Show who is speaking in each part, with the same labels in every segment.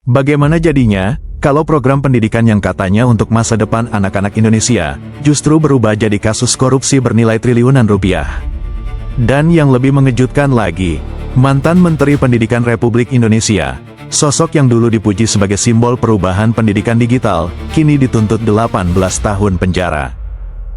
Speaker 1: Bagaimana jadinya, kalau program pendidikan yang katanya untuk masa depan anak-anak Indonesia, justru berubah jadi kasus korupsi bernilai triliunan rupiah? Dan yang lebih mengejutkan lagi, mantan Menteri Pendidikan Republik Indonesia, sosok yang dulu dipuji sebagai simbol perubahan pendidikan digital, kini dituntut 18 tahun penjara.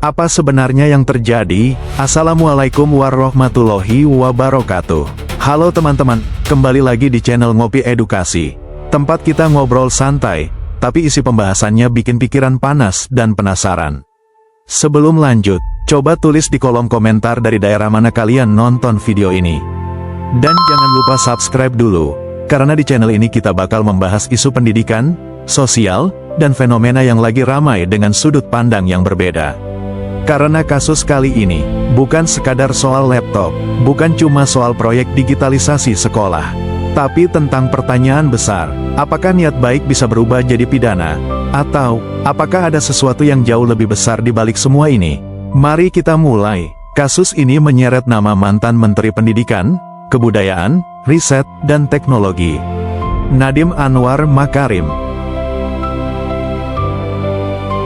Speaker 1: Apa sebenarnya yang terjadi? Assalamualaikum warahmatullahi wabarakatuh. Halo teman-teman, kembali lagi di channel Ngopi Edukasi. Tempat kita ngobrol santai, tapi isi pembahasannya bikin pikiran panas dan penasaran. Sebelum lanjut, coba tulis di kolom komentar dari daerah mana kalian nonton video ini. Dan jangan lupa subscribe dulu, karena di channel ini kita bakal membahas isu pendidikan, sosial, dan fenomena yang lagi ramai dengan sudut pandang yang berbeda. Karena kasus kali ini, bukan sekadar soal laptop, bukan cuma soal proyek digitalisasi sekolah, tapi tentang pertanyaan besar, apakah niat baik bisa berubah jadi pidana? Atau, apakah ada sesuatu yang jauh lebih besar di balik semua ini? Mari kita mulai. Kasus ini menyeret nama mantan Menteri Pendidikan, Kebudayaan, Riset, dan Teknologi, Nadiem Anwar Makarim.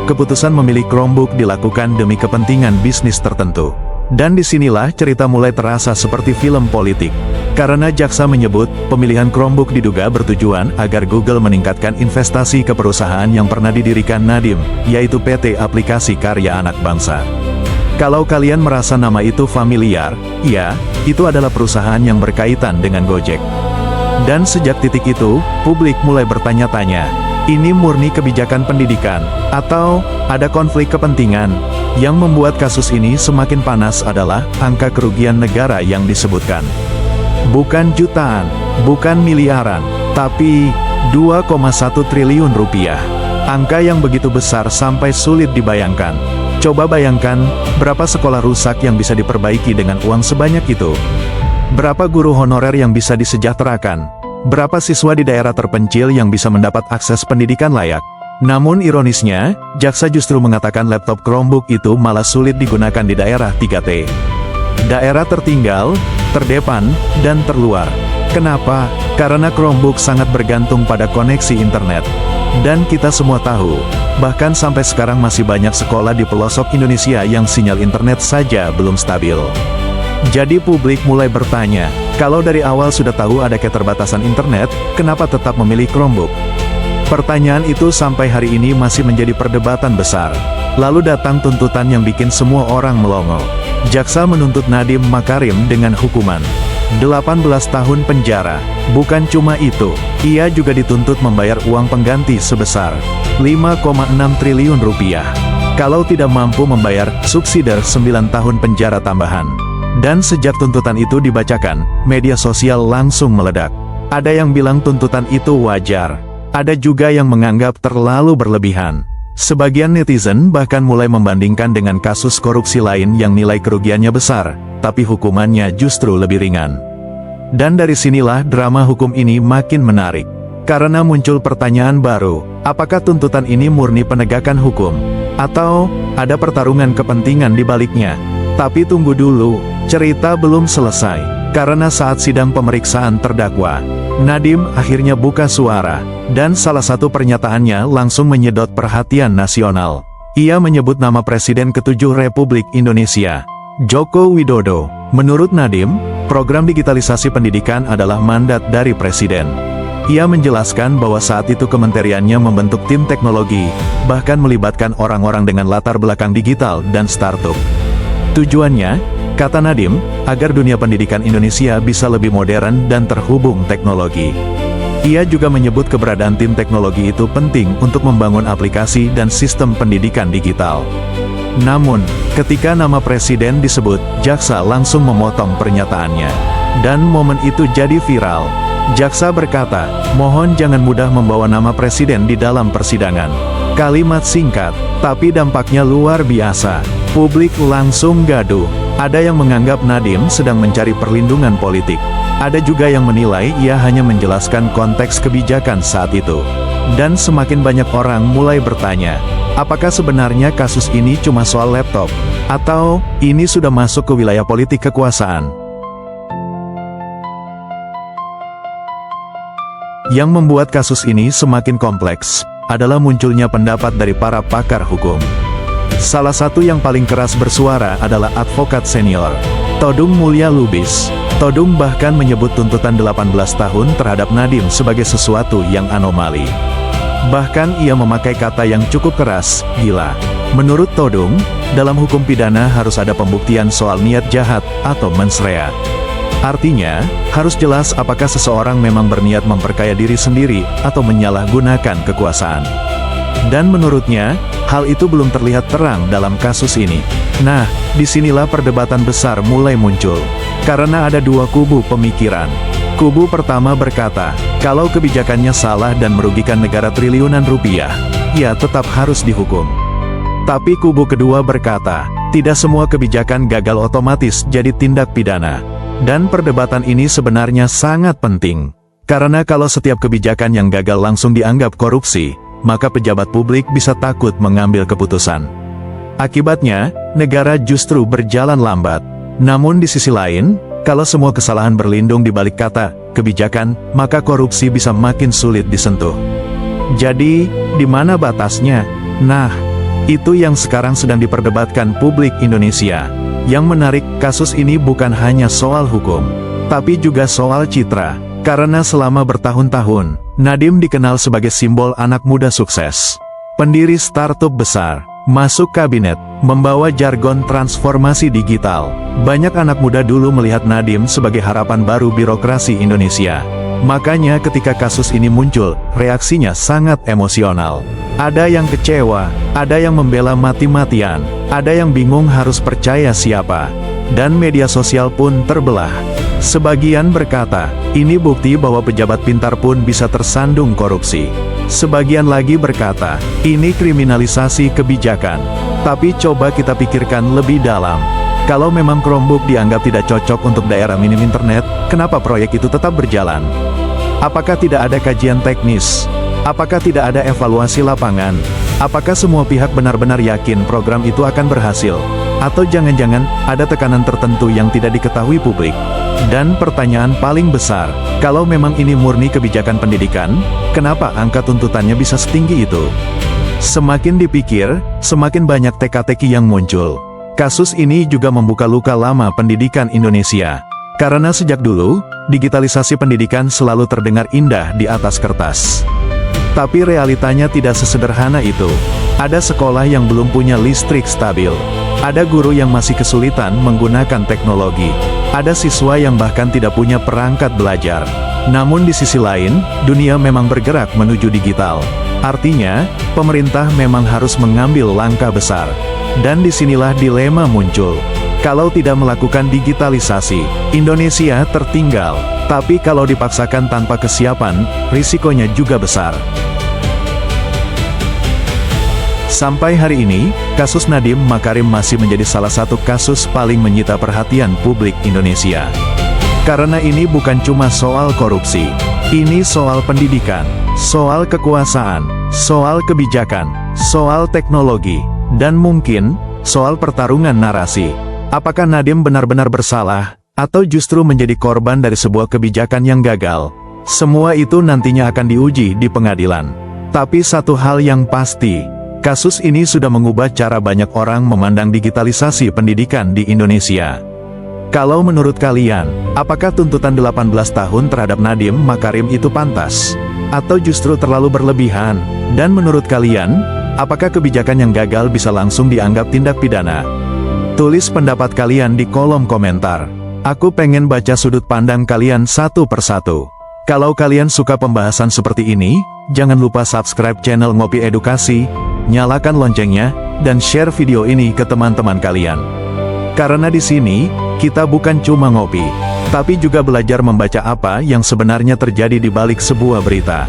Speaker 1: Keputusan memilih Chromebook dilakukan demi kepentingan bisnis tertentu. Dan disinilah cerita mulai terasa seperti film politik. Karena jaksa menyebut, pemilihan Chromebook diduga bertujuan agar Google meningkatkan investasi ke perusahaan yang pernah didirikan Nadiem, yaitu PT Aplikasi Karya Anak Bangsa. Kalau kalian merasa nama itu familiar, ya, itu adalah perusahaan yang berkaitan dengan Gojek. Dan sejak titik itu, publik mulai bertanya-tanya, ini murni kebijakan pendidikan, atau ada konflik kepentingan? Yang membuat kasus ini semakin panas adalah angka kerugian negara yang disebutkan. Bukan jutaan, bukan miliaran, tapi 2,1 triliun rupiah. Angka yang begitu besar sampai sulit dibayangkan. Coba bayangkan, berapa sekolah rusak yang bisa diperbaiki dengan uang sebanyak itu? Berapa guru honorer yang bisa disejahterakan? Berapa siswa di daerah terpencil yang bisa mendapat akses pendidikan layak? Namun ironisnya, jaksa justru mengatakan laptop Chromebook itu malah sulit digunakan di daerah 3T. Daerah tertinggal, terdepan, dan terluar. Kenapa? Karena Chromebook sangat bergantung pada koneksi internet. Dan kita semua tahu, bahkan sampai sekarang masih banyak sekolah di pelosok Indonesia yang sinyal internet saja belum stabil. Jadi publik mulai bertanya, kalau dari awal sudah tahu ada keterbatasan internet, kenapa tetap memilih Chromebook? Pertanyaan itu sampai hari ini masih menjadi perdebatan besar. Lalu datang tuntutan yang bikin semua orang melongo. Jaksa menuntut Nadiem Makarim dengan hukuman 18 tahun penjara. Bukan cuma itu, ia juga dituntut membayar uang pengganti sebesar 5,6 triliun rupiah. Kalau tidak mampu membayar, subsidi 9 tahun penjara tambahan. Dan sejak tuntutan itu dibacakan, media sosial langsung meledak. Ada yang bilang tuntutan itu wajar. Ada juga yang menganggap terlalu berlebihan. Sebagian netizen bahkan mulai membandingkan dengan kasus korupsi lain yang nilai kerugiannya besar, tapi hukumannya justru lebih ringan. Dan dari sinilah drama hukum ini makin menarik. Karena muncul pertanyaan baru, apakah tuntutan ini murni penegakan hukum? Atau, ada pertarungan kepentingan di baliknya? Tapi tunggu dulu, cerita belum selesai. Karena saat sidang pemeriksaan terdakwa, Nadiem akhirnya buka suara, dan salah satu pernyataannya langsung menyedot perhatian nasional. Ia menyebut nama Presiden ke-7 Republik Indonesia, Joko Widodo. Menurut Nadiem, program digitalisasi pendidikan adalah mandat dari Presiden. Ia menjelaskan bahwa saat itu kementeriannya membentuk tim teknologi, bahkan melibatkan orang-orang dengan latar belakang digital dan startup. Tujuannya, kata Nadiem, agar dunia pendidikan Indonesia bisa lebih modern dan terhubung teknologi. Ia juga menyebut keberadaan tim teknologi itu penting untuk membangun aplikasi dan sistem pendidikan digital. Namun, ketika nama presiden disebut, jaksa langsung memotong pernyataannya. Dan momen itu jadi viral. Jaksa berkata, mohon jangan mudah membawa nama presiden di dalam persidangan. Kalimat singkat, tapi dampaknya luar biasa. Publik langsung gaduh. Ada yang menganggap Nadiem sedang mencari perlindungan politik. Ada juga yang menilai ia hanya menjelaskan konteks kebijakan saat itu. Dan semakin banyak orang mulai bertanya, apakah sebenarnya kasus ini cuma soal laptop? Atau, ini sudah masuk ke wilayah politik kekuasaan? Yang membuat kasus ini semakin kompleks adalah munculnya pendapat dari para pakar hukum. Salah satu yang paling keras bersuara adalah advokat senior, Todung Mulya Lubis. Todung bahkan menyebut tuntutan 18 tahun terhadap Nadiem sebagai sesuatu yang anomali. Bahkan ia memakai kata yang cukup keras, gila. Menurut Todung, dalam hukum pidana harus ada pembuktian soal niat jahat atau mens rea. Artinya, harus jelas apakah seseorang memang berniat memperkaya diri sendiri atau menyalahgunakan kekuasaan. Dan menurutnya, hal itu belum terlihat terang dalam kasus ini. Nah, disinilah perdebatan besar mulai muncul. Karena ada dua kubu pemikiran. Kubu pertama berkata, kalau kebijakannya salah dan merugikan negara triliunan rupiah, ya tetap harus dihukum. Tapi kubu kedua berkata, tidak semua kebijakan gagal otomatis jadi tindak pidana. Dan perdebatan ini sebenarnya sangat penting. Karena kalau setiap kebijakan yang gagal langsung dianggap korupsi, maka pejabat publik bisa takut mengambil keputusan. Akibatnya, negara justru berjalan lambat. Namun di sisi lain, kalau semua kesalahan berlindung di balik kata kebijakan, maka korupsi bisa makin sulit disentuh. Jadi, di mana batasnya? Nah, itu yang sekarang sedang diperdebatkan publik Indonesia. Yang menarik, kasus ini bukan hanya soal hukum, tapi juga soal citra. Karena selama bertahun-tahun, Nadiem dikenal sebagai simbol anak muda sukses. Pendiri startup besar, masuk kabinet, membawa jargon transformasi digital. Banyak anak muda dulu melihat Nadiem sebagai harapan baru birokrasi Indonesia. Makanya ketika kasus ini muncul, reaksinya sangat emosional. Ada yang kecewa, ada yang membela mati-matian, ada yang bingung harus percaya siapa. Dan media sosial pun terbelah. Sebagian berkata, ini bukti bahwa pejabat pintar pun bisa tersandung korupsi. Sebagian lagi berkata, ini kriminalisasi kebijakan. Tapi coba kita pikirkan lebih dalam. Kalau memang Chromebook dianggap tidak cocok untuk daerah minim internet, kenapa proyek itu tetap berjalan? Apakah tidak ada kajian teknis? Apakah tidak ada evaluasi lapangan? Apakah semua pihak benar-benar yakin program itu akan berhasil? Atau jangan-jangan ada tekanan tertentu yang tidak diketahui publik? Dan pertanyaan paling besar, kalau memang ini murni kebijakan pendidikan, kenapa angka tuntutannya bisa setinggi itu? Semakin dipikir, semakin banyak teka-teki yang muncul. Kasus ini juga membuka luka lama pendidikan Indonesia. Karena sejak dulu, digitalisasi pendidikan selalu terdengar indah di atas kertas. Tapi realitanya tidak sesederhana itu. Ada sekolah yang belum punya listrik stabil. Ada guru yang masih kesulitan menggunakan teknologi. Ada siswa yang bahkan tidak punya perangkat belajar. Namun di sisi lain, dunia memang bergerak menuju digital. Artinya, pemerintah memang harus mengambil langkah besar. Dan disinilah dilema muncul. Kalau tidak melakukan digitalisasi, Indonesia tertinggal. Tapi kalau dipaksakan tanpa kesiapan, risikonya juga besar. Sampai hari ini, kasus Nadiem Makarim masih menjadi salah satu kasus paling menyita perhatian publik Indonesia. Karena ini bukan cuma soal korupsi, ini soal pendidikan, soal kekuasaan, soal kebijakan, soal teknologi, dan mungkin soal pertarungan narasi. Apakah Nadiem benar-benar bersalah, atau justru menjadi korban dari sebuah kebijakan yang gagal? Semua itu nantinya akan diuji di pengadilan. Tapi satu hal yang pasti, kasus ini sudah mengubah cara banyak orang memandang digitalisasi pendidikan di Indonesia. Kalau menurut kalian, apakah tuntutan 18 tahun terhadap Nadiem Makarim itu pantas? Atau justru terlalu berlebihan? Dan menurut kalian, apakah kebijakan yang gagal bisa langsung dianggap tindak pidana? Tulis pendapat kalian di kolom komentar. Aku pengen baca sudut pandang kalian satu persatu. Kalau kalian suka pembahasan seperti ini, jangan lupa subscribe channel Ngopi Edukasi, nyalakan loncengnya, dan share video ini ke teman-teman kalian. Karena di sini, kita bukan cuma ngopi, tapi juga belajar membaca apa yang sebenarnya terjadi di balik sebuah berita.